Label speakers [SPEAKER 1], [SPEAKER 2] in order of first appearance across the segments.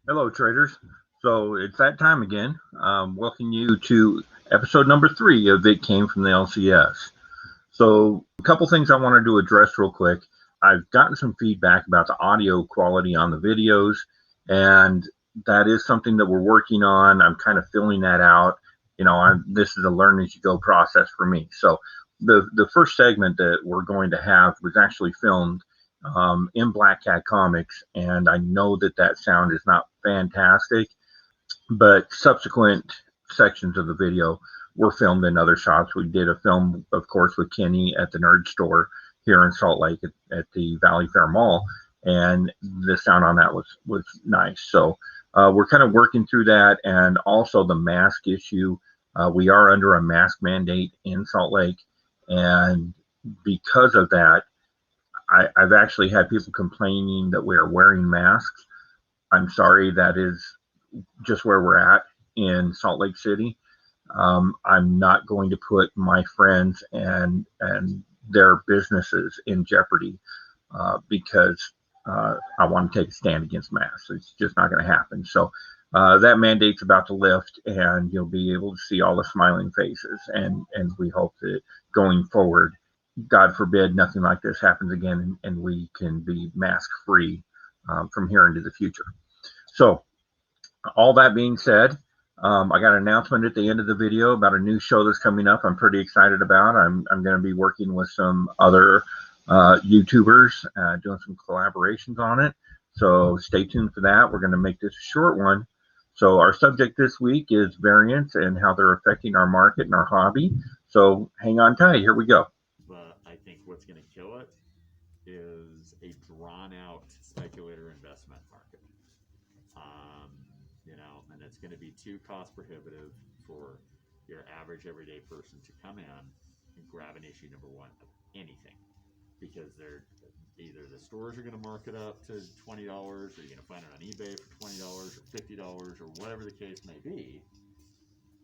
[SPEAKER 1] Hello, traders. So it's that time again. Welcome you to episode number 3 of It Came from the LCS. So, a couple things I wanted to address real quick. I've gotten some feedback about the audio quality on the videos, and that is something that we're working on. I'm kind of filling that out. This is a learn as you go process for me. So, the first segment that we're going to have was actually filmed in Black Cat Comics, and I know that that sound is not fantastic, but subsequent sections of the video were filmed in other shops. We did a film, of course, with Kenny at the Nerd Store here in Salt Lake at the Valley Fair Mall, and the sound on that was nice. So we're kind of working through that, and also the mask issue. We are under a mask mandate in Salt Lake, and because of that, I've actually had people complaining that we are wearing masks. I'm sorry, that is just where we're at in Salt Lake City. I'm not going to put my friends and their businesses in jeopardy because I want to take a stand against masks. It's just not going to happen. So that mandate's about to lift, and you'll be able to see all the smiling faces. And we hope that going forward, God forbid, nothing like this happens again, and we can be mask free from here into the future. So all that being said, I got an announcement at the end of the video about a new show that's coming up. I'm pretty excited about. I'm going to be working with some other YouTubers, doing some collaborations on it. So stay tuned for that. We're going to make this a short one. So our subject this week is variants and how they're affecting our market and our hobby. So hang on tight. Here we go.
[SPEAKER 2] But I think what's going to kill it is a drawn out speculator investment market. Um, and it's going to be too cost prohibitive for your average everyday person to come in and grab an issue number one of anything, because they're either the stores are going to mark it up to $20, or you're going to find it on eBay for $20 or $50 or whatever the case may be.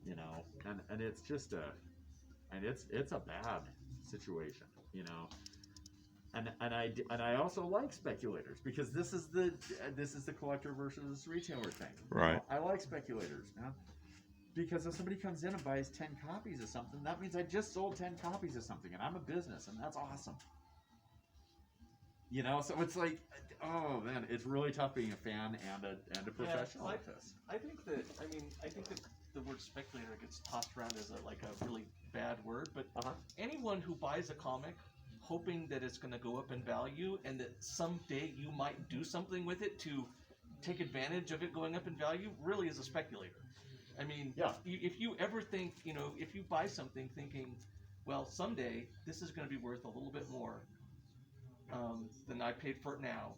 [SPEAKER 2] And it's just it's a bad situation. And I also like speculators, because this is the collector versus retailer thing.
[SPEAKER 3] Right.
[SPEAKER 2] I like speculators, because if somebody comes in and buys 10 copies of something, that means I just sold 10 copies of something, and I'm a business, and that's awesome. So it's like, oh man, it's really tough being a fan and a professional
[SPEAKER 4] Yeah,
[SPEAKER 2] like this.
[SPEAKER 4] I think that the word speculator gets tossed around as a really bad word, but anyone who buys a comic hoping that it's going to go up in value and that someday you might do something with it to take advantage of it going up in value really is a speculator. I mean,
[SPEAKER 2] Yeah.
[SPEAKER 4] if you ever think, if you buy something thinking, well, someday this is going to be worth a little bit more than I paid for it now,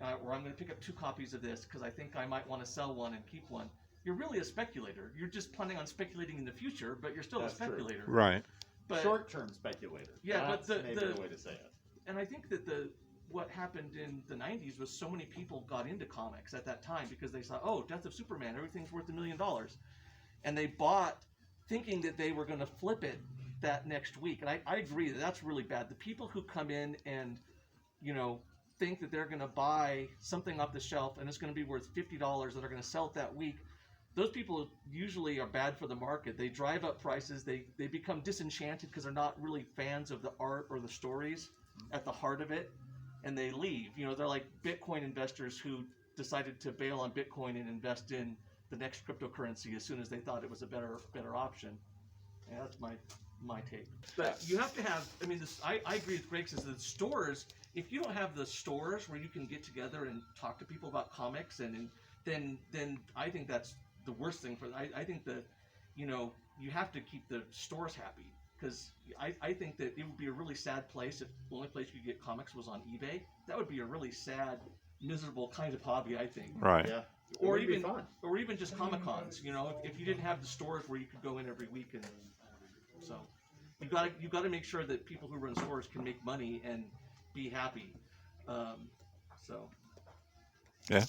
[SPEAKER 4] or I'm going to pick up 2 copies of this because I think I might want to sell one and keep one. You're really a speculator. You're just planning on speculating in the future, but you're still
[SPEAKER 2] That's
[SPEAKER 4] a speculator.
[SPEAKER 2] true.
[SPEAKER 3] Right.
[SPEAKER 4] But
[SPEAKER 2] Short-term speculator.
[SPEAKER 4] Yeah,
[SPEAKER 2] That's
[SPEAKER 4] but
[SPEAKER 2] maybe the way to say it.
[SPEAKER 4] and I think that what happened in the 90s was so many people got into comics at that time because they saw, oh, Death of Superman, everything's worth $1 million. And they bought thinking that they were going to flip it that next week. And I agree that that's really bad. The people who come in and, think that they're going to buy something off the shelf and it's going to be worth $50 and they're going to sell it that week, those people usually are bad for the market. They drive up prices. They become disenchanted because they're not really fans of the art or the stories at the heart of it, and they leave. They're like Bitcoin investors who decided to bail on Bitcoin and invest in the next cryptocurrency as soon as they thought it was a better option. Yeah, that's my take. But you have to have. I mean, I agree with Greg says that stores. If you don't have the stores where you can get together and talk to people about comics, then I think that's the worst thing for. I think that you have to keep the stores happy, because I think that it would be a really sad place if the only place you could get comics was on eBay. That would be a really sad, miserable kind of hobby, I think.
[SPEAKER 3] Right.
[SPEAKER 2] Yeah.
[SPEAKER 4] Or even just Comic Cons. If you didn't have the stores where you could go in every week, and so you got to make sure that people who run stores can make money and be happy. So.
[SPEAKER 3] Yeah.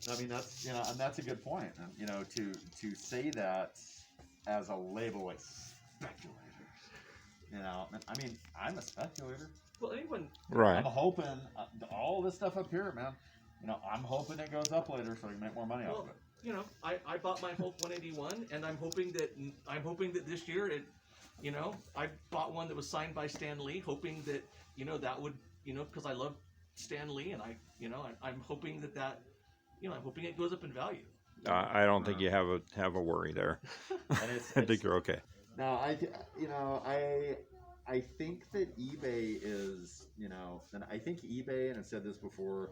[SPEAKER 2] I mean, that's a good point. To say that as a label like speculator, I mean, I'm a speculator.
[SPEAKER 4] Well, anyone.
[SPEAKER 3] Right.
[SPEAKER 2] I'm hoping all this stuff up here, man. I'm hoping it goes up later so we can make more money off of it.
[SPEAKER 4] I bought my Hulk 181, and I'm hoping that this year I bought one that was signed by Stan Lee, hoping that that would because I love Stan Lee, and I'm hoping that I'm hoping it goes up in value.
[SPEAKER 3] I don't think you have a worry there. I think you're okay.
[SPEAKER 2] No, I think that eBay is, and I think eBay, and I've said this before,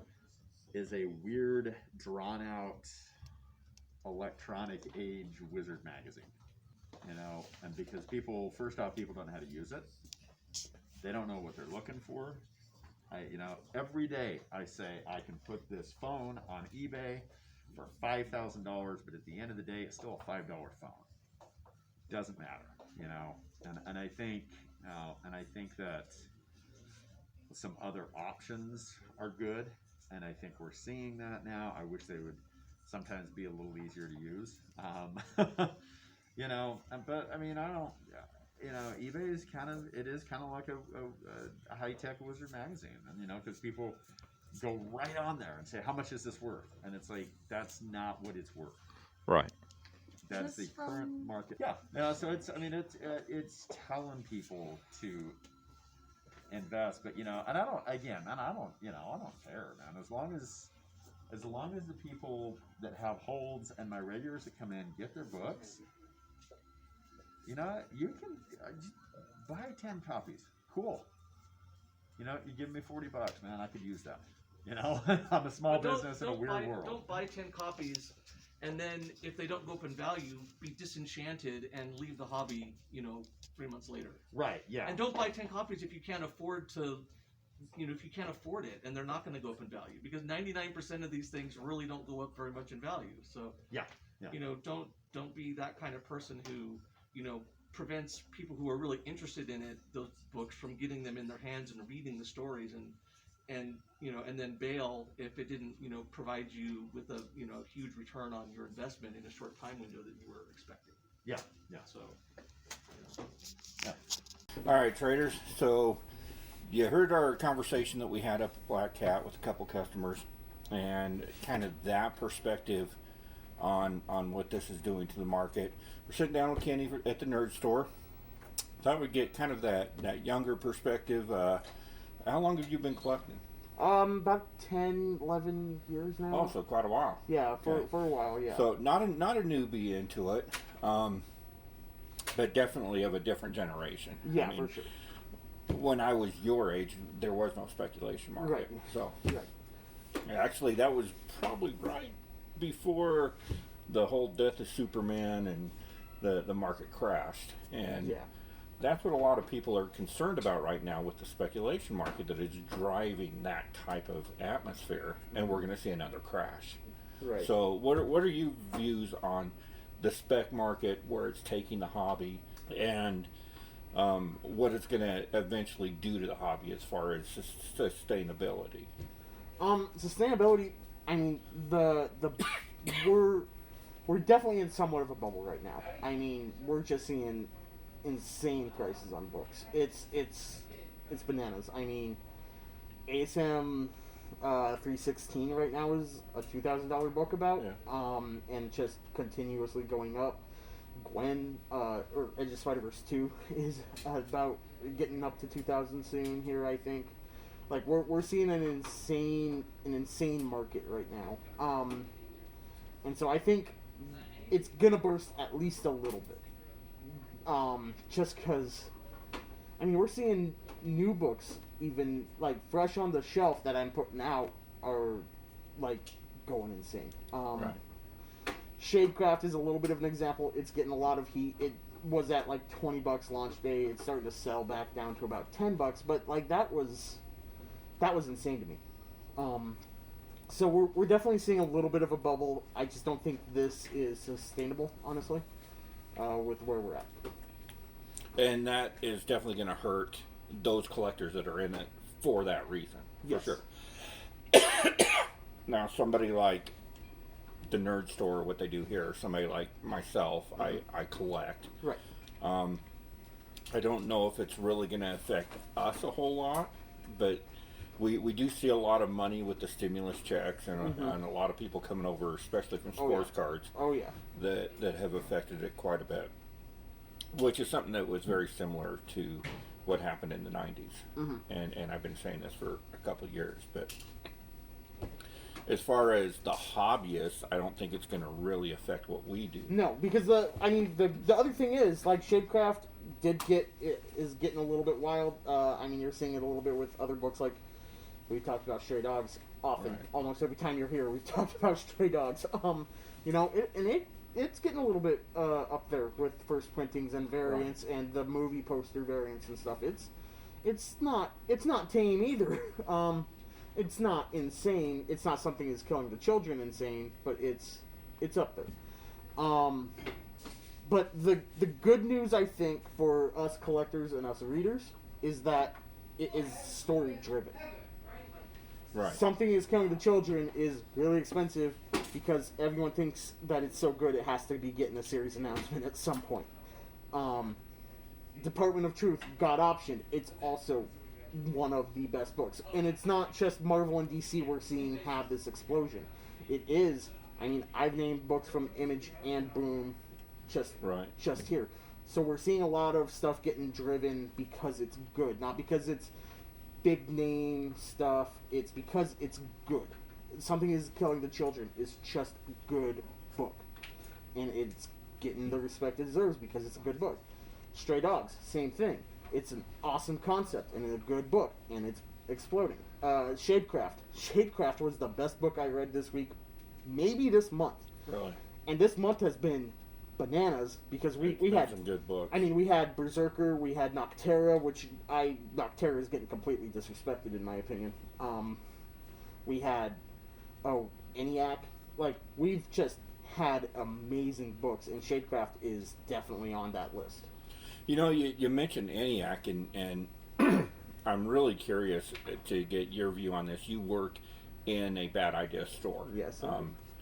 [SPEAKER 2] is a weird, drawn out, electronic age wizard magazine. And because first off, people don't know how to use it. They don't know what they're looking for. Every day I say I can put this phone on eBay for $5,000, but at the end of the day, it's still a $5 phone. Doesn't matter, and I think that some other options are good, and I think we're seeing that now. I wish they would sometimes be a little easier to use, but I mean, I don't, eBay is kind of like a high-tech wizard magazine, and because people go right on there and say, how much is this worth? And it's like, that's not what it's worth.
[SPEAKER 3] Right.
[SPEAKER 2] That's the current market. Yeah. So it's telling people to invest, but and I don't care, man. As long as the people that have holds and my regulars that come in get their books, you can buy 10 copies. Cool. You give me $40, man. I could use that. I'm a small business in a weird world.
[SPEAKER 4] Don't buy 10 copies, and then if they don't go up in value, be disenchanted and leave the hobby, 3 months later.
[SPEAKER 2] Right. Yeah.
[SPEAKER 4] And don't buy 10 copies if you can't afford to, if you can't afford it, and they're not going to go up in value, because 99% of these things really don't go up very much in value. So
[SPEAKER 2] yeah.
[SPEAKER 4] Don't be that kind of person who prevents people who are really interested in those books from getting them in their hands and reading the stories and then bail if it didn't provide you with a huge return on your investment in a short time window that you were expecting.
[SPEAKER 2] Yeah.
[SPEAKER 4] So
[SPEAKER 3] yeah. All right, traders. So you heard our conversation that we had up at Black Cat with a couple customers, and kind of that perspective on what this is doing to the market. We're sitting down with Kenny at the Nerd Store. Thought we'd get kind of that younger perspective. How long have you been collecting?
[SPEAKER 5] About 10, 11 years now.
[SPEAKER 3] Oh, so quite a while.
[SPEAKER 5] Yeah, for a while, yeah.
[SPEAKER 3] So not a newbie into it, but definitely of a different generation.
[SPEAKER 5] Yeah, for sure.
[SPEAKER 3] When I was your age, there was no speculation market.
[SPEAKER 5] Right.
[SPEAKER 3] So,
[SPEAKER 5] right.
[SPEAKER 3] Actually, that was probably right before the whole death of Superman and the market crashed. And
[SPEAKER 5] yeah.
[SPEAKER 3] That's what a lot of people are concerned about right now with the speculation market, that is driving that type of atmosphere, and we're going to see another crash.
[SPEAKER 5] Right.
[SPEAKER 3] So what are your views on the spec market, where it's taking the hobby, and what it's going to eventually do to the hobby as far as sustainability?
[SPEAKER 5] Sustainability, I mean, we're definitely in somewhat of a bubble right now. I mean, we're just seeing insane prices on books. It's bananas. I mean, ASM 316 right now is a $2,000 book about, and just continuously going up. Gwen or Edge of Spider-Verse 2 is about getting up to 2,000 soon here, I think. Like we're seeing an insane market right now. And so I think it's gonna burst at least a little bit. Just because, I mean, we're seeing new books, even like fresh on the shelf that I'm putting out, are like going insane.
[SPEAKER 3] Right.
[SPEAKER 5] Shadecraft is a little bit of an example. It's getting a lot of heat. It was at like $20 launch day. It's starting to sell back down to about $10, but like that was insane to me. So we're definitely seeing a little bit of a bubble. I just don't think this is sustainable, honestly. With where we're at.
[SPEAKER 3] And that is definitely going to hurt those collectors that are in it for that reason.
[SPEAKER 5] Yes.
[SPEAKER 3] For sure. Now, somebody like the Nerd Store, what they do here, somebody like myself, I collect.
[SPEAKER 5] Right.
[SPEAKER 3] I don't know if it's really going to affect us a whole lot, but we do see a lot of money with the stimulus checks and a lot of people coming over, especially from sports cards.
[SPEAKER 5] Oh yeah.
[SPEAKER 3] That have affected it quite a bit, which is something that was very similar to what happened in the 90s. And I've been saying this for a couple of years, but as far as the hobbyists, I don't think it's going to really affect what we do.
[SPEAKER 5] No, because the other thing is, like, Shadecraft is getting a little bit wild. I mean, you're seeing it a little bit with other books, like we talked about Stray Dogs often.
[SPEAKER 3] Right.
[SPEAKER 5] Almost every time you're here, we've talked about Stray Dogs. It's getting a little bit up there with first printings and variants and the movie poster variants and stuff. It's not tame either. It's not insane. It's not something that's killing the children insane, but it's up there. But the good news, I think, for us collectors and us readers is that it is story driven.
[SPEAKER 3] Right.
[SPEAKER 5] Something that's killing the children is really expensive because everyone thinks that it's so good it has to be getting a series announcement at some point. Department of Truth, God Option, it's also one of the best books. And it's not just Marvel and DC we're seeing have this explosion. It is, I mean, I've named books from Image and Boom just here. So we're seeing a lot of stuff getting driven because it's good, not because it's big name stuff. It's because it's good. Something is killing the children is just a good book, and it's getting the respect it deserves because it's a good book. Stray Dogs, same thing. It's an awesome concept and a good book, and it's exploding. Shadecraft was the best book I read this week, maybe this month.
[SPEAKER 3] Really?
[SPEAKER 5] And this month has been bananas because we had
[SPEAKER 3] some good books.
[SPEAKER 5] I mean, we had Berserker, we had Noctera, which Noctera is getting completely disrespected in my opinion. We had ENIAC. Like, we've just had amazing books, and Shadecraft is definitely on that list.
[SPEAKER 3] You know, you mentioned ENIAC, and I'm really curious to get your view on this. You work in a Bad Idea store.
[SPEAKER 5] Yes.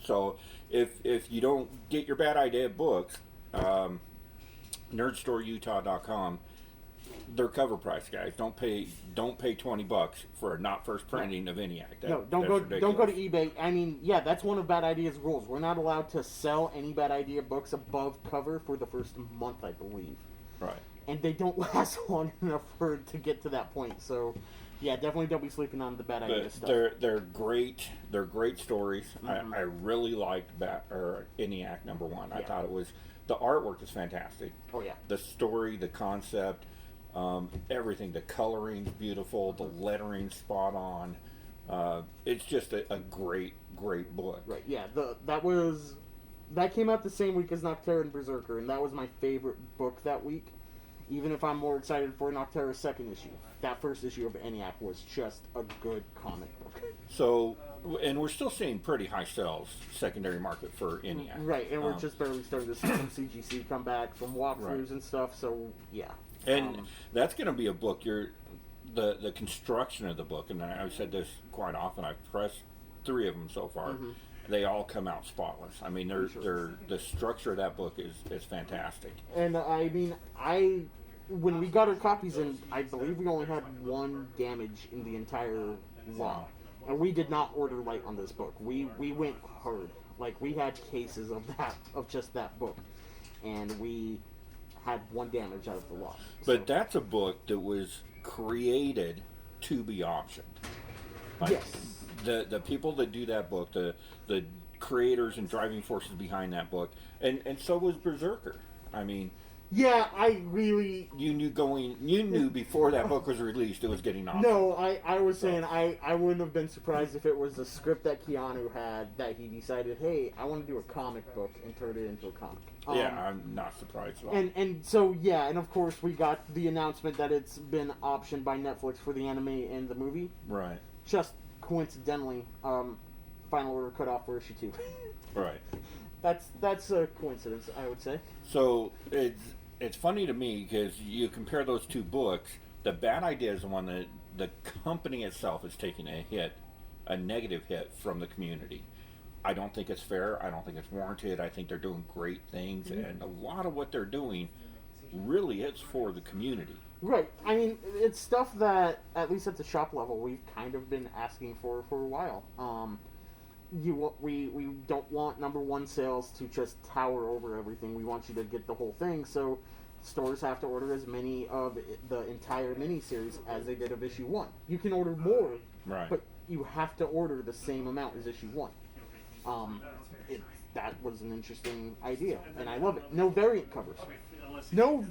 [SPEAKER 3] So if you don't get your Bad Idea books, nerdstoreutah.com, they're cover price, guys. Don't pay $20 for a not first printing of ENIAC.
[SPEAKER 5] Don't go to eBay. I mean, yeah, that's one of Bad Idea's rules. We're not allowed to sell any Bad Idea books above cover for the first month, I believe.
[SPEAKER 3] Right.
[SPEAKER 5] And they don't last long enough for it to get to that point. So, yeah, definitely don't be sleeping on the Bad Idea stuff.
[SPEAKER 3] They're great. They're great stories. I really liked ENIAC #1. I thought the artwork is fantastic.
[SPEAKER 5] Oh yeah.
[SPEAKER 3] The story, the concept, everything. The coloring beautiful. The lettering spot on. It's just a great book.
[SPEAKER 5] Right. Yeah. That came out the same week as Noctera and Berserker, and that was my favorite book that week. Even if I'm more excited for Noctera's second issue, that first issue of ENIAC was just a good comic book.
[SPEAKER 3] So, and we're still seeing pretty high sales secondary market for ENIAC.
[SPEAKER 5] Right, and we're just barely starting to see some CGC come back from walkthroughs and stuff. So yeah,
[SPEAKER 3] and that's going to be a book. The construction of the book, and I've said this quite often. I've pressed 3 of them so far. They all come out spotless. I mean, the structure of that book is fantastic.
[SPEAKER 5] And I mean, when we got our copies in, I believe we only had 1 damage in the entire lot. And we did not order light on this book. We went hard. Like, we had cases of just that book. And we had 1 damage out of the lot.
[SPEAKER 3] But that's a book that was created to be optioned. Like,
[SPEAKER 5] yes.
[SPEAKER 3] The people that do that book, the creators and driving forces behind that book, and so was Berserker. I mean,
[SPEAKER 5] yeah, I really
[SPEAKER 3] you knew before that book was released it was getting optioned.
[SPEAKER 5] No, I was saying I wouldn't have been surprised if it was a script that Keanu had that he decided, hey, I want to do a comic book and turn it into a comic.
[SPEAKER 3] Yeah, I'm not surprised at all.
[SPEAKER 5] And so yeah, and of course we got the announcement that it's been optioned by Netflix for the anime and the movie.
[SPEAKER 3] Right.
[SPEAKER 5] Just coincidentally, final order cut off for issue 2.
[SPEAKER 3] Right.
[SPEAKER 5] That's a coincidence, I would say.
[SPEAKER 3] So it's funny to me because you compare those 2 books. The Bad Idea is the one that the company itself is taking a negative hit from the community. I don't think it's fair. I don't think it's warranted. I think they're doing great things, and a lot of what they're doing really is for the community.
[SPEAKER 5] Right. I mean, it's stuff that, at least at the shop level, we've kind of been asking for a while. We don't want number one sales to just tower over everything. We want you to get the whole thing. So stores have to order as many of the entire miniseries as they did of issue one. You can order more,
[SPEAKER 3] Right.
[SPEAKER 5] but you have to order the same amount as issue one. That was an interesting idea, and I love it. No variant covers. No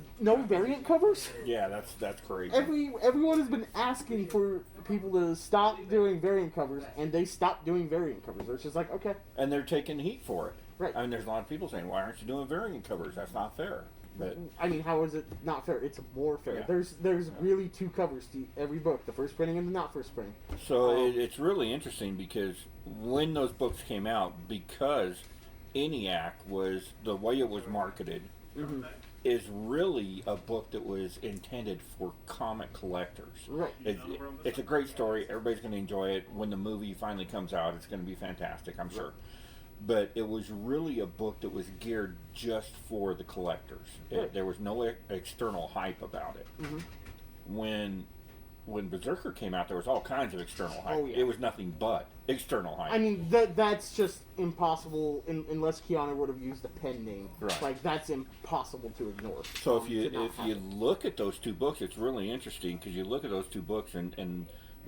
[SPEAKER 5] variant covers.
[SPEAKER 3] Yeah, that's crazy.
[SPEAKER 5] Everyone has been asking for people to stop doing variant covers, and they stopped doing variant covers. It's just like, okay,
[SPEAKER 3] And they're taking heat for it.
[SPEAKER 5] Right.
[SPEAKER 3] I mean, there's a lot of people saying, "Why aren't you doing variant covers? That's not fair." But
[SPEAKER 5] I mean, how is it not fair? It's more fair.
[SPEAKER 3] Yeah.
[SPEAKER 5] There's really two covers to every book: the first printing and the not first printing.
[SPEAKER 3] so it's really interesting because when those books came out, because ENIAC was the way it was marketed, is really a book that was intended for comic collectors.
[SPEAKER 5] Right.
[SPEAKER 3] It's a great story. Everybody's going to enjoy it. When the movie finally comes out, it's going to be fantastic, I'm sure. But it was really a book that was geared just for the collectors.
[SPEAKER 5] Right.
[SPEAKER 3] There was no external hype about it. When Berserker came out, there was all kinds of external hype.
[SPEAKER 5] Oh, yeah.
[SPEAKER 3] It was nothing but external hype.
[SPEAKER 5] I mean, that's just impossible unless Keanu would have used a pen name.
[SPEAKER 3] Right.
[SPEAKER 5] Like, that's impossible to ignore.
[SPEAKER 3] So if
[SPEAKER 5] to
[SPEAKER 3] you
[SPEAKER 5] not have it.
[SPEAKER 3] look at those two books, it's really interesting because you look at those two books and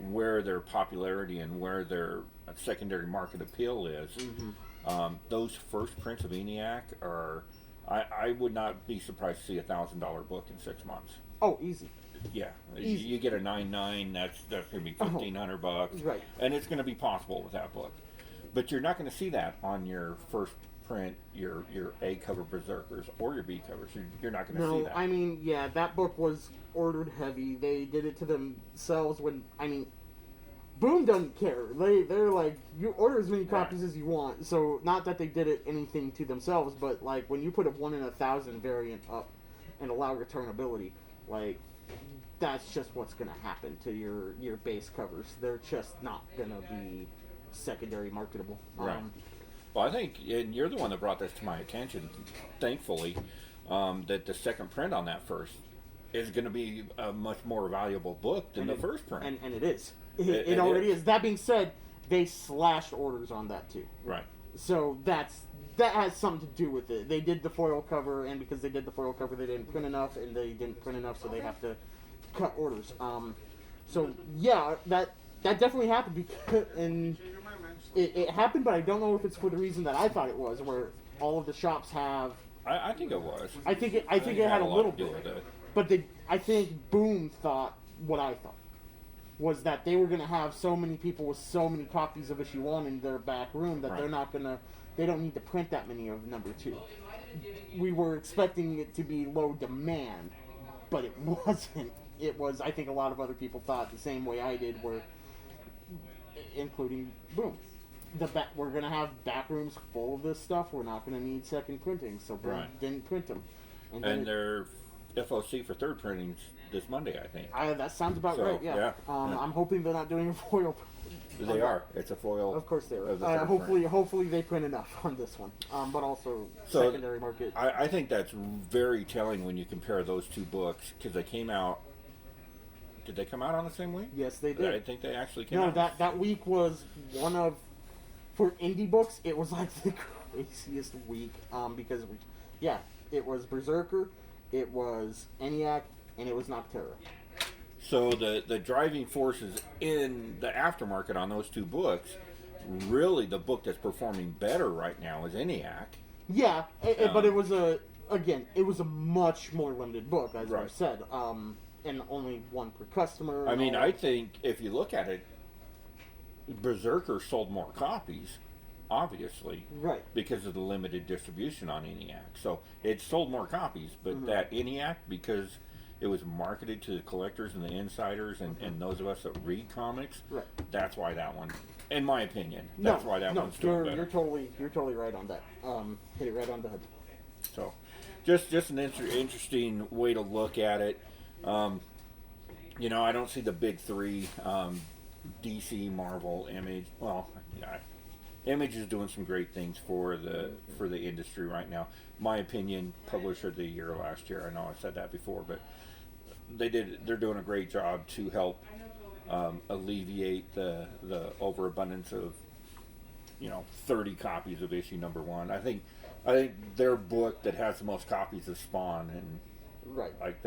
[SPEAKER 3] where their popularity and where their secondary market appeal is. Those first prints of ENIAC are, I would not be surprised to see $1,000 book in 6 months.
[SPEAKER 5] Oh, easy.
[SPEAKER 3] Yeah,
[SPEAKER 5] Easy.
[SPEAKER 3] you get a 9.9. That's going to be $1,500,
[SPEAKER 5] Right.
[SPEAKER 3] And it's going to be possible with that book. But you're not going to see that on your first print, your A cover Berserkers or your B covers. You're not going to see
[SPEAKER 5] No,
[SPEAKER 3] that.
[SPEAKER 5] I mean, yeah, that book was ordered heavy. They did it to themselves when, I mean, Boom doesn't care. They're like, you order as many copies as you want. So, not that they did it anything to themselves, but, like, when you put a 1 in 1,000 variant up and allow returnability, like, that's just what's going to happen to your base covers. They're just not going to be secondary marketable.
[SPEAKER 3] Right. Well, I think, and you're the one that brought this to my attention, thankfully, that the second print on that first is going to be a much more valuable book than the first print.
[SPEAKER 5] And it is. It already is. That being said, they slashed orders on that too.
[SPEAKER 3] Right.
[SPEAKER 5] So that has something to do with it. They did the foil cover, and because they did the foil cover, they didn't print enough, and they didn't print enough, so they have to cut orders. So yeah, that definitely happened, because, and it happened, but I don't know if it's for the reason that I thought it was, where all of the shops have.
[SPEAKER 3] I think it was.
[SPEAKER 5] I think it had a
[SPEAKER 3] lot
[SPEAKER 5] little
[SPEAKER 3] to do
[SPEAKER 5] bit,
[SPEAKER 3] with it.
[SPEAKER 5] but I think Boom thought what I thought was that they were going to have so many people with so many copies of issue 1 in their back room that
[SPEAKER 3] Right.
[SPEAKER 5] they don't need to print that many of number 2. We were expecting it to be low demand, but it wasn't. It was, I think a lot of other people thought the same way I did, including Boom. We're going to have back rooms full of this stuff. We're not going to need second printing, so Boom
[SPEAKER 3] Right.
[SPEAKER 5] didn't print them.
[SPEAKER 3] And their FOC for third printing's this Monday, I think.
[SPEAKER 5] That sounds about
[SPEAKER 3] So,
[SPEAKER 5] right, yeah.
[SPEAKER 3] yeah.
[SPEAKER 5] I'm hoping they're not doing a foil.
[SPEAKER 3] They are. It's a foil.
[SPEAKER 5] Of course they are.
[SPEAKER 3] of the third
[SPEAKER 5] Hopefully they print enough on this one. But also
[SPEAKER 3] So,
[SPEAKER 5] secondary market.
[SPEAKER 3] I think that's very telling when you compare those two books because they came out. Did they come out on the same week?
[SPEAKER 5] Yes, they did.
[SPEAKER 3] I think they actually came
[SPEAKER 5] No,
[SPEAKER 3] out.
[SPEAKER 5] that week was one of, for indie books, it was like the craziest week. Because it was Berserker, it was ENIAC, and it was Nocterra.
[SPEAKER 3] So the driving forces in the aftermarket on those two books, really the book that's performing better right now is ENIAC.
[SPEAKER 5] Yeah, but it was a much more limited book, as I
[SPEAKER 3] Right.
[SPEAKER 5] said. And only one per customer.
[SPEAKER 3] I
[SPEAKER 5] and
[SPEAKER 3] mean,
[SPEAKER 5] all
[SPEAKER 3] I
[SPEAKER 5] that.
[SPEAKER 3] think if you look at it, Berserker sold more copies, obviously,
[SPEAKER 5] Right.
[SPEAKER 3] because of the limited distribution on ENIAC. So it sold more copies, but that ENIAC, because it was marketed to the collectors and the insiders and those of us that read comics,
[SPEAKER 5] Right.
[SPEAKER 3] that's why that one, in my opinion, that's why that one's doing better.
[SPEAKER 5] You're totally right on that. Hit it right on the head.
[SPEAKER 3] So, just an interesting way to look at it. I don't see the big three, DC, Marvel, Image. Well, yeah, Image is doing some great things for the industry right now. My opinion, Publisher of the Year last year. I know I said that before, but they're doing a great job to help alleviate the overabundance of 30 copies of issue number 1. I think their book that has the most copies is Spawn, and
[SPEAKER 5] Right.
[SPEAKER 3] like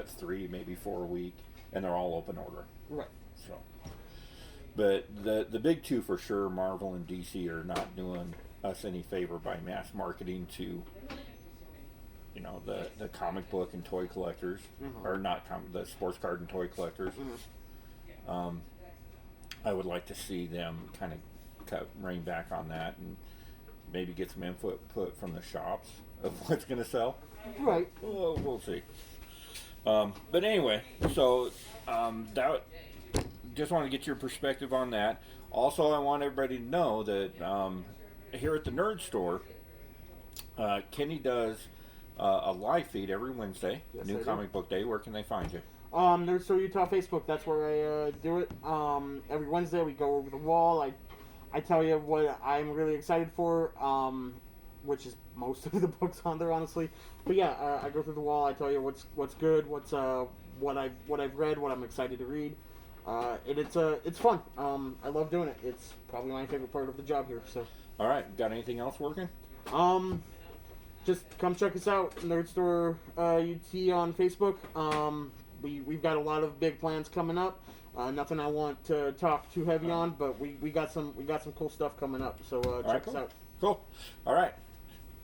[SPEAKER 3] 3, maybe 4 a week, and they're all open order.
[SPEAKER 5] Right.
[SPEAKER 3] So, but the big two for sure, Marvel and DC, are not doing us any favor by mass marketing to the comic book and toy collectors, or not the sports card and toy collectors. I would like to see them kind of rein back on that and maybe get some input from the shops of what's going to sell.
[SPEAKER 5] Right.
[SPEAKER 3] Well, we'll see. But anyway, so that just want to get your perspective on that. Also, I want everybody to know that here at the Nerd Store, Kenny does a live feed every Wednesday.
[SPEAKER 5] Yes,
[SPEAKER 3] New Comic Book Day. Where can they find you?
[SPEAKER 5] Nerd Store Utah Facebook. That's where I do it. Every Wednesday we go over the wall. I tell you what I'm really excited for, which is most of the books on there, honestly. But yeah, I go through the wall. I tell you what's good, what I've read, what I'm excited to read. And it's fun. I love doing it. It's probably my favorite part of the job here. So.
[SPEAKER 3] All right. Got anything else working?
[SPEAKER 5] Just come check us out, Nerd Store UT on Facebook. We've got a lot of big plans coming up. Nothing I want to talk too heavy on, but we got some cool stuff coming up. So check us out.
[SPEAKER 3] Cool. All right.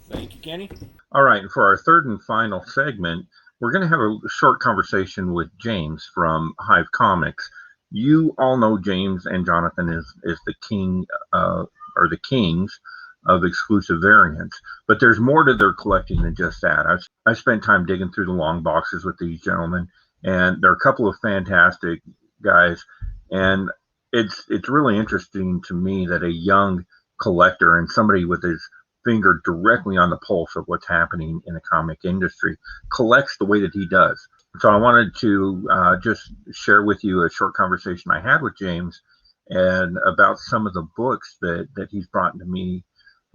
[SPEAKER 3] Thank you, Kenny.
[SPEAKER 1] All right, and for our third and final segment, we're going to have a short conversation with James from Hive Comics. You all know James and Jonathan is the king or the kings of exclusive variants, but there's more to their collecting than just that. I spent time digging through the long boxes with these gentlemen, and they're a couple of fantastic guys, and it's really interesting to me that a young collector and somebody with his finger directly on the pulse of what's happening in the comic industry collects the way that he does. So I wanted to just share with you a short conversation I had with James and about some of the books that he's brought to me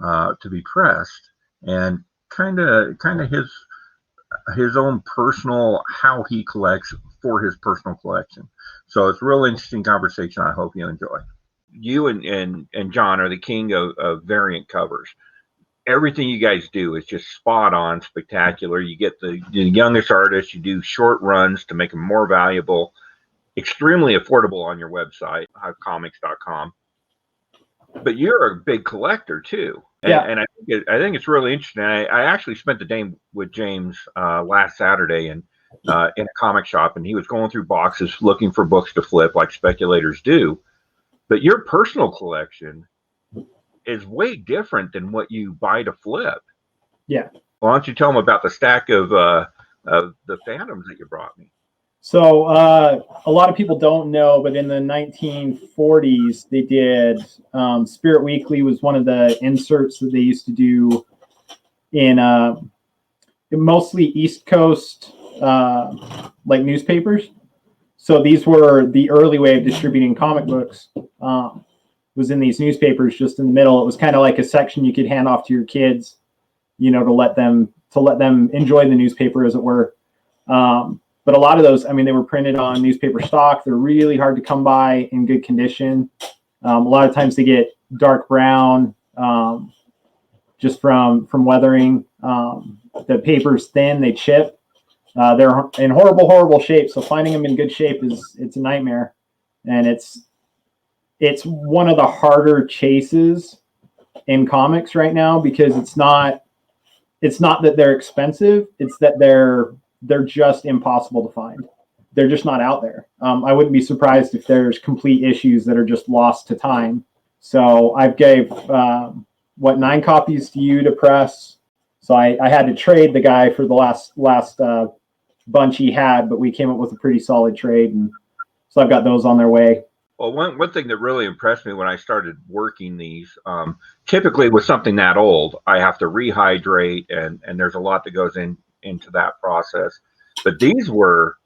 [SPEAKER 1] to be pressed, and kind of his own personal, how he collects for his personal collection. So it's a real interesting conversation. I hope you enjoy. You and John are the king of variant covers. Everything you guys do is just spot on, spectacular. You get the youngest artists, you do short runs to make them more valuable, extremely affordable on your website, hivecomics.com. But you're a big collector too. And I think it's really interesting. I actually spent the day with James last Saturday in a comic shop, and he was going through boxes looking for books to flip like speculators do. But your personal collection is way different than what you buy to flip.
[SPEAKER 6] Yeah.
[SPEAKER 1] Why don't you tell them about the stack of the Phantoms that you brought me?
[SPEAKER 6] So a lot of people don't know, but in the 1940s, they did Spirit Weekly was one of the inserts that they used to do in mostly East Coast like newspapers. So these were the early way of distributing comic books. Was in these newspapers just in the middle. It was kind of like a section you could hand off to your kids, to let them enjoy the newspaper, as it were. But a lot of those, they were printed on newspaper stock. They're really hard to come by in good condition. A lot of times they get dark brown just from weathering. The paper's thin, they chip. They're in horrible shape. So finding them in good shape it's a nightmare. And it's one of the harder chases in comics right now, because it's not that they're expensive. It's that they're just impossible to find. They're just not out there. I wouldn't be surprised if there's complete issues that are just lost to time. So I've gave 9 copies to you to press. So I had to trade the guy for the last bunch he had, but we came up with a pretty solid trade, and so I've got those on their way.
[SPEAKER 1] Well, one thing that really impressed me when I started working these, typically with something that old, I have to rehydrate, and there's a lot that goes into that process. But they were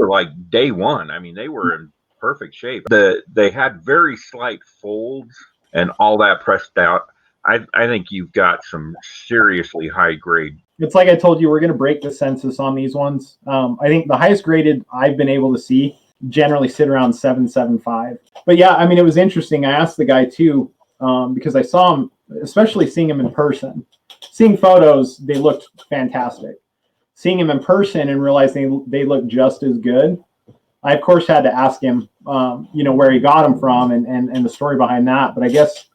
[SPEAKER 1] like day one. They were in perfect shape. They had very slight folds and all that pressed out. I think you've got some seriously high grade.
[SPEAKER 6] It's like I told you, we're going to break the census on these ones. I think the highest graded I've been able to see generally sit around 7.75. But yeah, I mean, it was interesting. I asked the guy too, because I saw him, especially seeing him in person. Seeing photos, they looked fantastic. Seeing him in person and realizing they looked just as good, I of course had to ask him, where he got them from and the story behind that. But I guess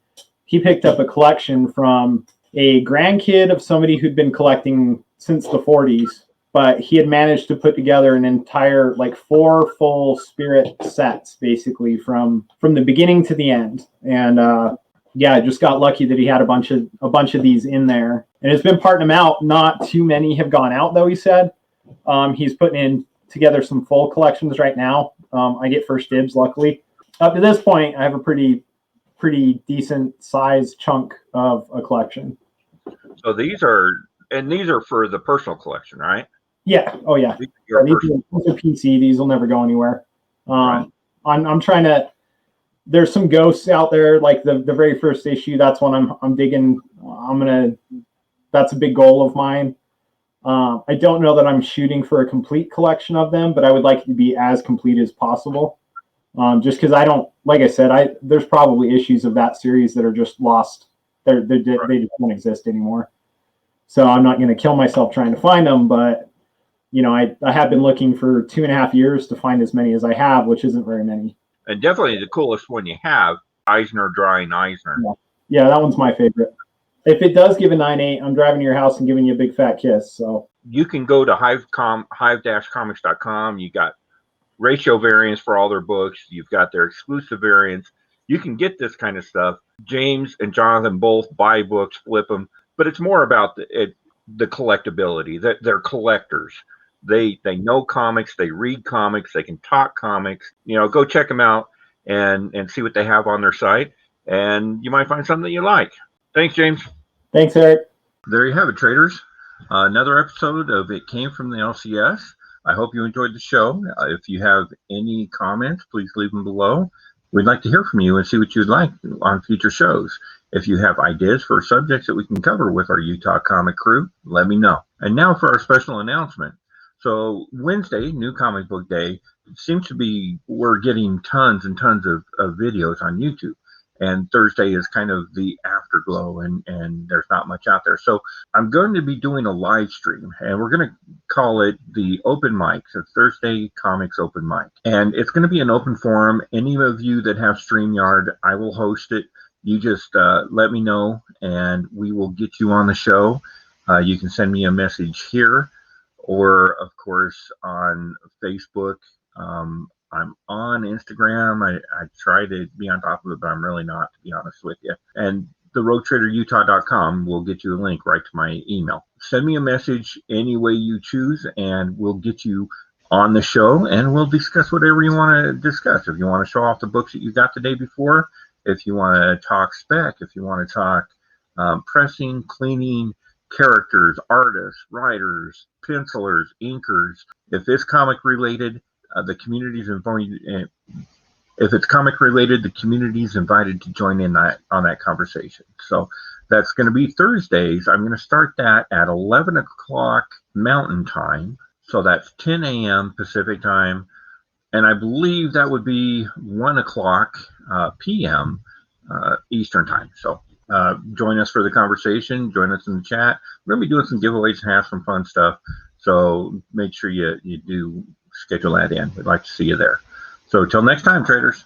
[SPEAKER 6] he picked up a collection from a grandkid of somebody who'd been collecting since the 40s, but he had managed to put together an entire 4 full Spirit sets, basically from the beginning to the end. And I just got lucky that he had a bunch of these in there, and it's been parting them out. Not too many have gone out, though. He said he's putting in together some full collections right now. I get first dibs, luckily. Up to this point, I have a pretty decent size chunk of a collection.
[SPEAKER 1] So these are for the personal collection, right?
[SPEAKER 6] Yeah. Oh yeah. These are PC. These will never go anywhere.
[SPEAKER 1] Right.
[SPEAKER 6] I'm trying to. There's some ghosts out there, like the very first issue. That's one I'm digging. That's a big goal of mine. I don't know that I'm shooting for a complete collection of them, but I would like it to be as complete as possible. Just because I don't, like I said, there's probably issues of that series that are just lost. They just don't exist anymore. So I'm not going to kill myself trying to find them, but I have been looking for 2.5 years to find as many as I have, which isn't very many.
[SPEAKER 1] And definitely the coolest one you have, Eisner drawing Eisner.
[SPEAKER 6] Yeah, that one's my favorite. If it does give a 9.8, I'm driving to your house and giving you a big fat kiss. So
[SPEAKER 1] you can go to hive-comics.com. You got ratio variants for all their books. You've got their exclusive variants. You can get this kind of stuff. James and Jonathan both buy books, flip them, but it's more about the collectability. They're collectors. They know comics. They read comics. They can talk comics. Go check them out and see what they have on their site, and you might find something that you like. Thanks, James.
[SPEAKER 6] Thanks, Eric.
[SPEAKER 1] There you have it, traders. Another episode of It Came from the LCS. I hope you enjoyed the show. If you have any comments, please leave them below. We'd like to hear from you and see what you'd like on future shows. If you have ideas for subjects that we can cover with our Utah comic crew, let me know. And now for our special announcement. So Wednesday, New Comic Book Day, seems to be, we're getting tons and tons of videos on YouTube. And Thursday is kind of the afterglow, and there's not much out there. So I'm going to be doing a live stream, and we're going to call it the Open Mic, the Thursday Comics Open Mic. And it's going to be an open forum. Any of you that have StreamYard, I will host it. You just let me know, and we will get you on the show. You can send me a message here, or, of course, on Facebook. I'm on Instagram. I try to be on top of it, but I'm really not, to be honest with you. And the roguetraderutah.com will get you a link right to my email. Send me a message any way you choose, and we'll get you on the show, and we'll discuss whatever you want to discuss. If you want to show off the books that you got the day before, if you want to talk spec, if you want to talk pressing, cleaning, characters, artists, writers, pencilers, inkers, if it's comic related, the community's invited. If it's comic related, the community's invited to join in on that conversation. So that's going to be Thursdays. I'm going to start that at 11 o'clock Mountain Time. So that's 10 a.m. Pacific Time, and I believe that would be 1 o'clock p.m. Eastern Time. So join us for the conversation. Join us in the chat. We're going to be doing some giveaways and have some fun stuff. So make sure you do schedule that in. We'd like to see you there. So till next time, traders.